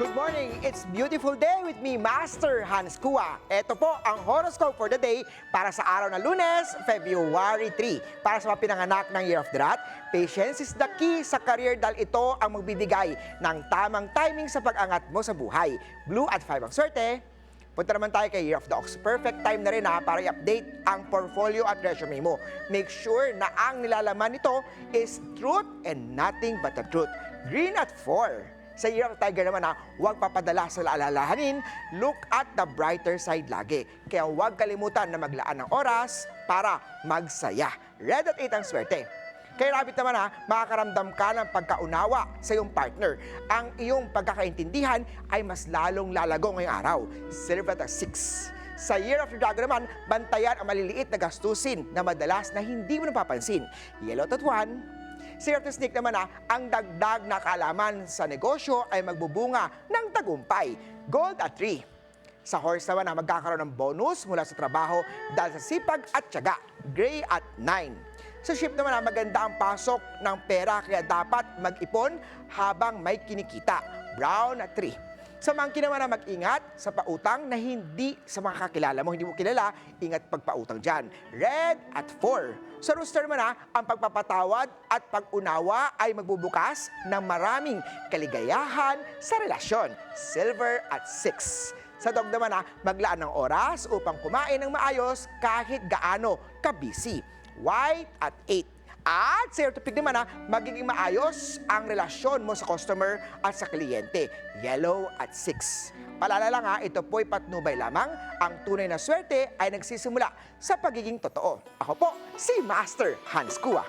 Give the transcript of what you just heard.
Good morning! It's beautiful day with me, Master Hans Kua. Ito po ang horoscope for the day para sa araw na Lunes, February 3. Para sa mga pinanganak ng Year of the Rat, patience is the key sa career dahil ito ang magbibigay ng tamang timing sa pag-angat mo sa buhay. Blue at 5 ang swerte. Punta naman tayo kay Year of the Ox. Perfect time na rin para i-update ang portfolio at resume mo. Make sure na ang nilalaman nito is truth and nothing but the truth. Green at 4. Sa Year of Tiger naman huwag papadala sa alalahanin, look at the brighter side lagi. Kaya huwag kalimutan na maglaan ng oras para magsaya. Red at 8 ang swerte. Kay Rabbit naman makakaramdam ka ng pagkaunawa sa iyong partner. Ang iyong pagkakaintindihan ay mas lalong lalago ngayong araw. Silver at 6. Sa Year of the Dragon naman, bantayan ang maliliit na gastusin na madalas na hindi mo napapansin. Yellow at 1. Sa Year of the Snake naman ang dagdag na kaalaman sa negosyo ay magbubunga ng tagumpay. Gold at 3. Sa Horse naman magkakaroon ng bonus mula sa trabaho dahil sa sipag at tiyaga. Gray at 9. Sa Ship naman maganda ang pasok ng pera kaya dapat mag-ipon habang may kinikita. Brown at 3. Sa Monkey naman mag-ingat sa pautang na hindi sa mga kakilala mo, hindi mo kilala, ingat pagpautang dyan. Red at 4. Sa Rooster naman ang pagpapatawad at pag-unawa ay magbubukas ng maraming kaligayahan sa relasyon. Silver at 6. Sa Dog naman maglaan ng oras upang kumain ng maayos kahit gaano ka-busy. White at 8. At sa Year to Pig naman magiging maayos ang relasyon mo sa customer at sa kliyente. Yellow at 6. Paalala lang ito po'y patnubay lamang. Ang tunay na swerte ay nagsisimula sa pagiging totoo. Ako po, si Master Hans Kua.